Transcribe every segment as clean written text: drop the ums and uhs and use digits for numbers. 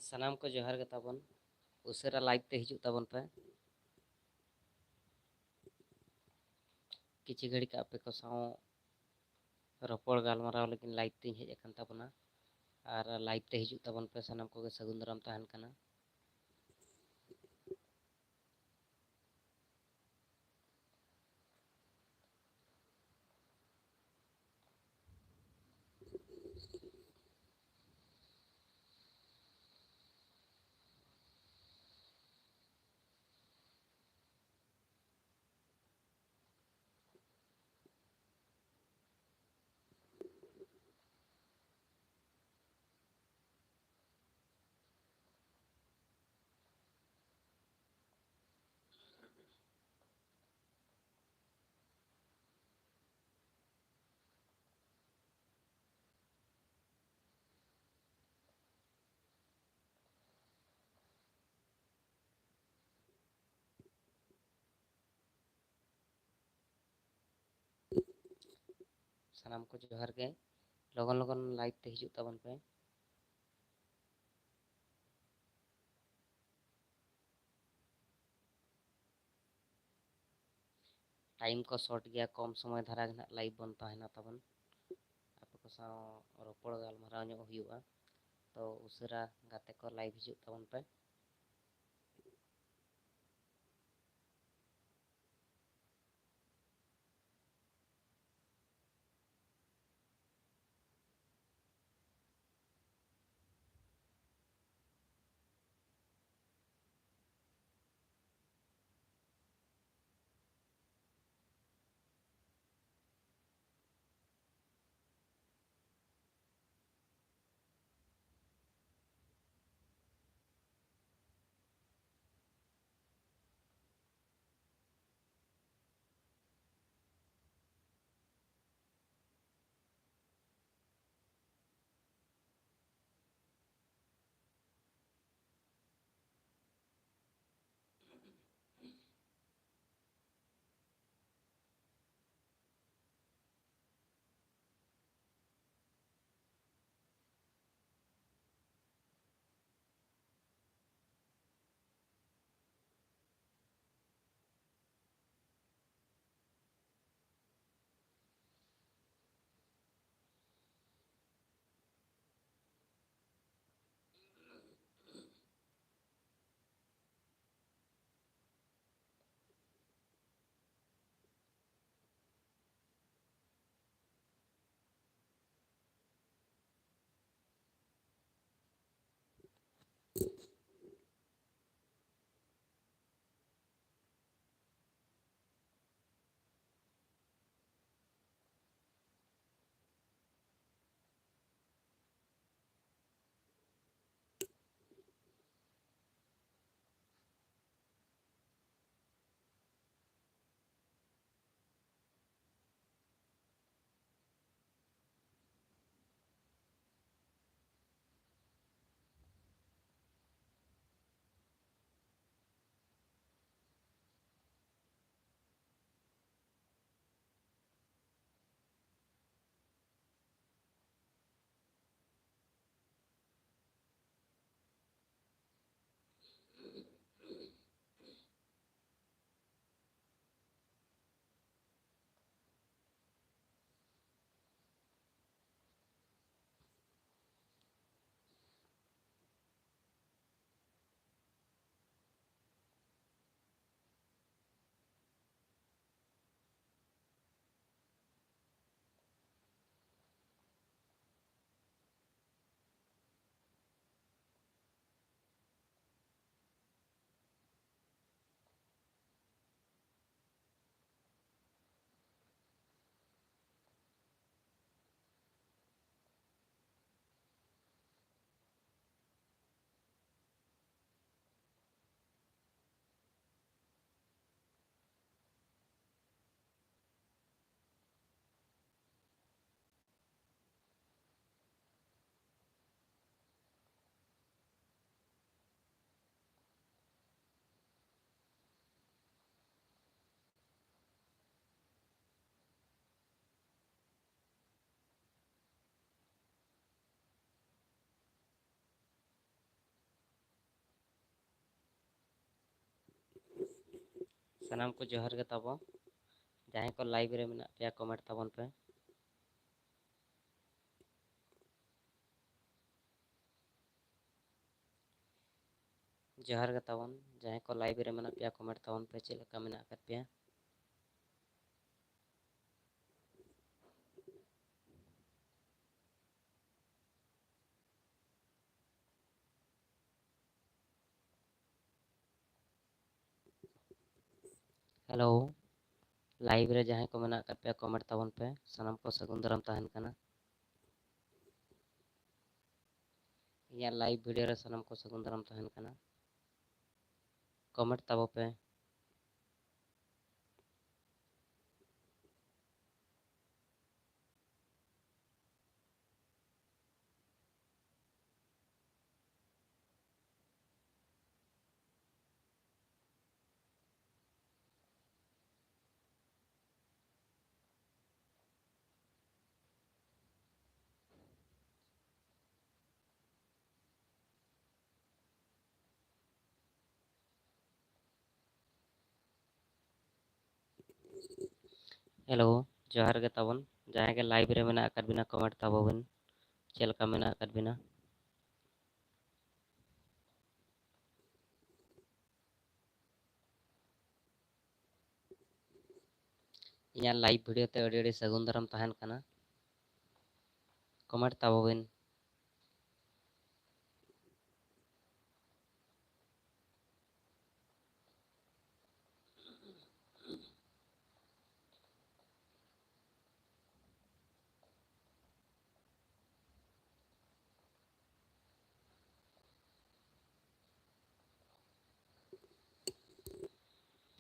ᱥᱟᱱᱟᱢ ᱠᱚ ᱡᱚᱦᱟᱨ ᱜᱮ ᱛᱟᱵᱚᱱ ᱩᱥᱟᱹᱨᱟ ᱞᱟᱭᱤভ ᱛᱮ ᱦᱤᱡᱩᱜ ᱛᱟᱵᱚᱱ ᱯᱮ ᱠᱤᱪᱷᱤ ᱜᱷᱟᱹᱲᱤᱡ ᱟᱯᱮ ᱠᱚ ᱥᱟᱶ ᱨᱚᱯᱚᱲ ᱜᱟᱞᱢᱟᱨᱟᱣ ᱞᱟᱹᱜᱤᱫ ᱞᱟᱭᱤভ ᱛᱮᱧ ᱦᱮᱡ ᱟᱠᱟᱱ ᱛᱟᱵᱚᱱᱟ ᱟᱨ ᱞᱟᱭᱤভ ᱛᱮ ᱦᱤᱡᱩᱜ ᱛᱟᱵᱚᱱ ᱯᱮ ᱥᱟᱱᱟᱢ ᱠᱚᱜᱮ ᱥᱟᱹᱜᱩᱱ ᱫᱟᱨᱟᱢ ᱛᱟᱦᱮᱱ ᱠᱟᱱᱟ ᱥᱟᱱᱟᱢ ᱠᱚ ᱡᱚᱦᱟᱨ ᱜᱮ ᱞᱚᱜᱚᱱ ᱞᱚᱜᱚᱱ ᱞᱟᱭᱤভ ᱛᱮ ᱦᱤᱡᱩᱜ ᱛᱟᱵᱚᱱ ᱯᱮ ᱴᱟᱭᱤᱢ ᱠᱚ ᱥᱚᱨᱴ ᱜᱮᱭᱟ ᱠᱚᱢ ᱥᱚᱢᱚᱭ ᱫᱷᱟᱨᱟ ᱜᱮ ᱱᱟᱦᱟᱜ ᱞᱟᱭᱤভ ᱵᱚᱱ ᱛᱟᱦᱮᱱᱟ ᱛᱟᱵᱚᱱ ᱟᱯᱮ ᱠᱚ ᱥᱟᱶ ᱨᱚᱯᱚᱲ ᱜᱟᱞᱢᱟᱨᱟᱣ ᱧᱚᱜ ᱦᱩᱭᱩᱜᱼᱟ ᱛᱚ ᱩᱥᱟᱹᱨᱟ ᱜᱟᱛᱮ ᱠᱚ ᱞᱟᱭᱤভ ᱦᱤᱡᱩᱜ ᱛᱟᱵᱚᱱ ᱯᱮ ᱥᱟᱱᱟᱢ ᱠᱚ ᱡᱚᱦᱟᱨ ᱜᱮ ᱛᱟᱵᱚ ᱡᱟᱦᱟᱸᱭ ᱠᱚ ᱞᱟᱭᱤᱵ ᱨᱮ ᱢᱮᱱᱟᱜ ᱯᱮᱭᱟ ᱠᱚᱢᱮᱱᱴ ᱛᱟᱵᱚᱱ ᱯᱮ ᱡᱚᱦᱟᱨ ᱜᱮ ᱛᱟᱵᱚᱱ ᱡᱟᱦᱟᱸᱭ ᱠᱚ ᱞᱟᱭᱤᱵ ᱨᱮ ᱢᱮᱱᱟᱜ ᱯᱮᱭᱟ ᱠᱚᱢᱮᱱᱴ ᱛᱟᱵᱚᱱ ᱯᱮ ᱪᱮᱫ ᱞᱮᱠᱟ ᱢᱮᱱᱟᱜ ᱟᱠᱟᱫ ᱯᱮᱭᱟ ᱦᱮᱞᱳ ᱞᱟᱭᱤᱵ ᱨᱮ ᱡᱟᱦᱟᱸᱭ ᱠᱚ ᱢᱮᱱᱟᱜ ᱟᱠᱟᱫ ᱯᱮᱭᱟ ᱠᱚᱢᱮᱱᱴ ᱛᱟᱵᱚᱱ ᱯᱮ ᱥᱟᱱᱟᱢ ᱠᱚ ᱥᱟᱹᱜᱩᱱ ᱫᱟᱨᱟᱢ ᱛᱟᱦᱮᱱ ᱠᱟᱱᱟ ᱤᱧᱟᱹᱜ ᱞᱟᱭᱤᱵ ᱵᱷᱤᱰᱤᱭᱳ ᱨᱮ ᱥᱟᱱᱟᱢ ᱠᱚ ᱥᱟᱹᱜᱩᱱ ᱫᱟᱨᱟᱢ ᱛᱟᱦᱮᱱ ᱠᱟᱱᱟ ᱠᱚᱢᱮᱱᱴ ᱛᱟᱵᱚ ᱯᱮ ᱦᱮᱞᱳ ᱡᱚᱦᱟᱨ ᱜᱮ ᱛᱟᱵᱚᱱ ᱡᱟᱦᱟᱸᱭ ᱜᱮ ᱞᱟᱭᱤᱵ ᱨᱮ ᱢᱮᱱᱟᱜ ᱟᱠᱟᱫ ᱵᱤᱱᱟ ᱠᱚᱢᱮᱱᱴ ᱛᱟᱵᱚ ᱵᱤᱱ ᱪᱮᱫ ᱞᱮᱠᱟ ᱢᱮᱱᱟᱜ ᱟᱠᱟᱫ ᱵᱤᱱᱟ ᱤᱧᱟᱹᱜ ᱞᱟᱭᱤᱵ ᱵᱷᱤᱰᱤᱭᱳ te ᱟᱹᱰᱤ ᱟᱹᱰᱤ ᱥᱟᱹᱜᱩᱱ ᱫᱟᱨᱟᱢ ᱛᱟᱦᱮᱱ ᱠᱟᱱᱟ ᱠᱚᱢᱮᱱᱴ ᱛᱟᱵᱚ ᱵᱤᱱ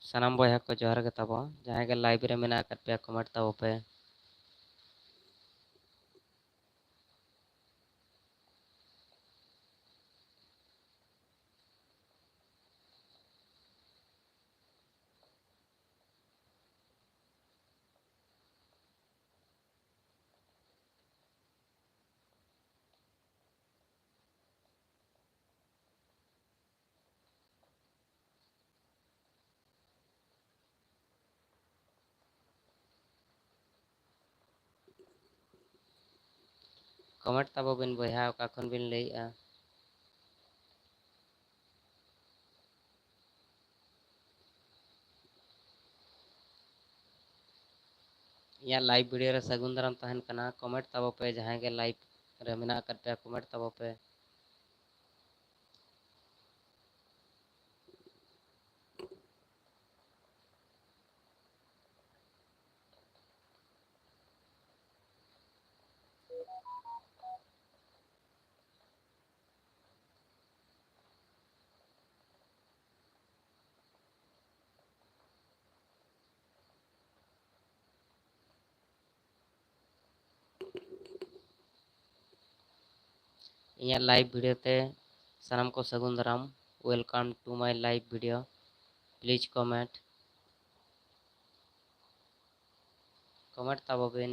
ᱥᱟᱱᱟᱢ ᱵᱚᱭᱦᱟ ᱠᱚ ᱡᱚᱦᱟᱨ ᱜᱮ ᱛᱟᱵᱚ ᱡᱟᱦᱟᱸᱭ ᱜᱮ ᱞᱟᱭᱤᱵ ᱨᱮ ᱢᱮᱱᱟᱜ ᱟᱠᱟᱫ ᱯᱮᱭᱟ ᱠᱚᱢᱮᱱᱴ ᱛᱟᱵᱚ ᱯᱮ ᱠᱚᱢᱮᱱᱴ ᱛᱟᱵᱚ ᱵᱤᱱ ᱵᱚᱭᱦᱟ ᱚᱠᱟ ᱠᱷᱚᱱ ᱵᱤᱱ ᱞᱟᱹᱭᱮᱜᱼᱟ ᱤᱧᱟᱹᱜ ᱞᱟᱭᱤᱵ ᱵᱷᱤᱰᱤᱭᱳ ᱨᱮ ᱥᱟᱹᱜᱩᱱ ᱫᱟᱨᱟᱢ ᱛᱟᱦᱮᱱ ᱠᱟᱱᱟ ᱠᱚᱢᱮᱱᱴ ᱛᱟᱵᱚ ᱯᱮ ᱡᱟᱦᱟᱸᱭ ᱜᱮ ᱞᱟᱭᱤᱵ ᱨᱮ ᱢᱮᱱᱟᱜ ᱟᱠᱟᱫ ᱯᱮᱭᱟ ᱠᱚᱢᱮᱱᱴ ᱛᱟᱵᱚ ᱯᱮ ᱤᱧᱟᱹᱜ ᱞᱟᱭᱤᱵ ᱵᱷᱤᱰᱤᱭᱳ te ᱥᱟᱱᱟᱢ ᱠᱚ ᱥᱟᱹᱜᱩᱱ ᱫᱟᱨᱟᱢ welcome to my live video please comment তাবো বিন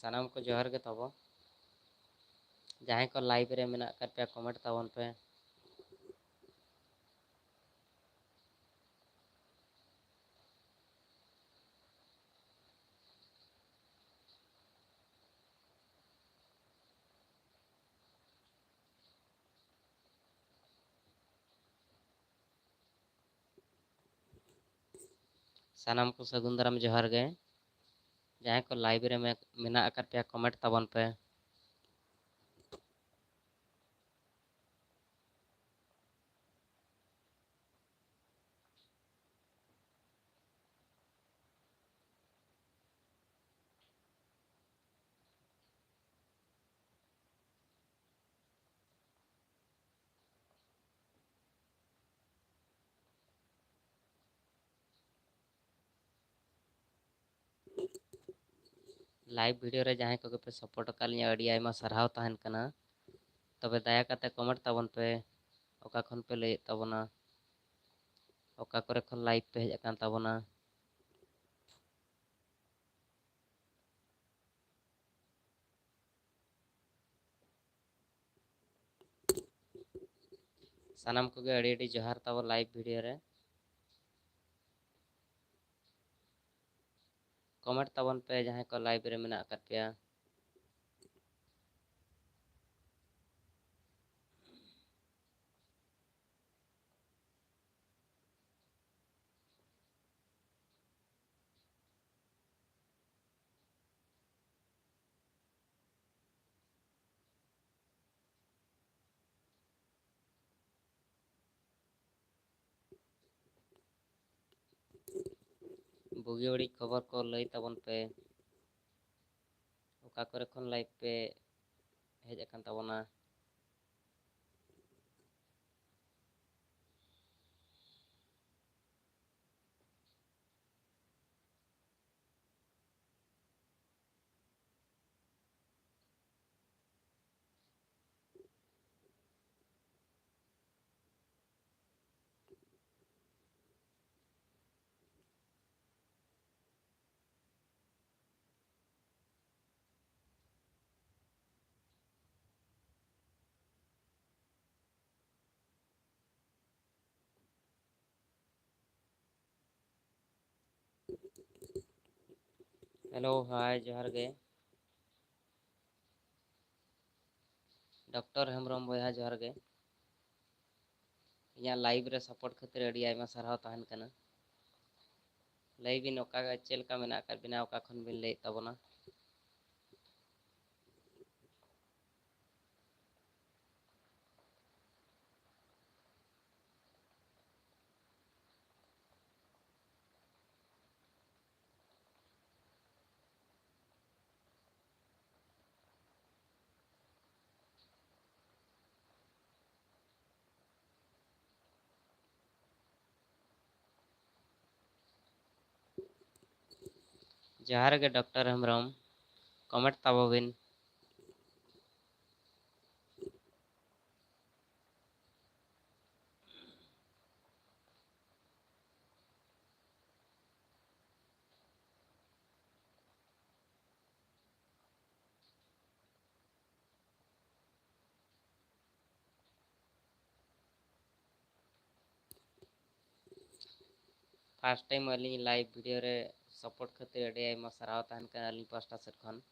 सानाम को जोहर के तब जहाँ को लाइव रे मेना कर पे कमेंट तबन पे सानाम को सगुन दाराम जोहर गे जहाँ को लाइव रे में मेना कर पे कमेंट तबन पे लाइव वीडियो रे जहाँ को पे सपोर्ट काली अड़ी आयमा सरहाव तहन कना तबे दया कते कमेंट तबन पे ओका खन पे ले तबना ओका करे खन लाइव पे हेज अकान तबना सानाम को गे अड़ी अड़ी जोहार तब लाइव वीडियो रे कमेंट तबन पे जहाँ को लाइव रे मेना कर पे बुगी बड़ी खबर को लई तबन पे ओका करे खन लाइव पे हेज अकान तबना हेलो हाय जोहार गे डॉक्टर हेम्ब्रम बया जोहार गे इया लाइव रे सपोर्ट खातिर अड़ी आयमा सरहाव तहन कना लई बिन ओका चेल का मेना कर बिना ओका खन बिन ले तबना जोहार गे डॉक्टर हेम्ब्रम कमेंट तब बिन फर्स्ट टाइम अली लाइव वीडियो रे सपोर्ट खातिर अड़ी आयमा सरहाव तहन कना अली पास्टा सेट खन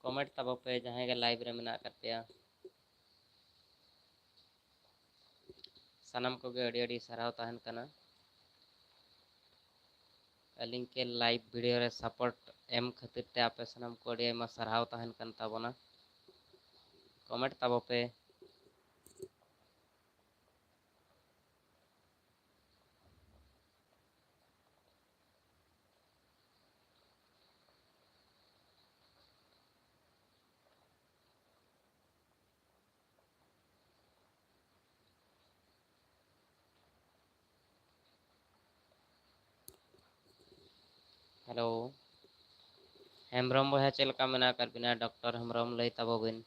कमेंट तब पे जहाँ के लाइव रे मेना कर पे सानाम को गे अड़ी अड़ी सरहाव तहन कना अलिंग के लाइव वीडियो रे सपोर्ट एम खातिर ते आपे सानाम को अड़ी आयमा सरहाव तहन कन तबना कमेंट तब पे हेलो हेम्ब्रम बया चेल का मेना कर बिना डॉक्टर हेम्ब्रम लई तब बिन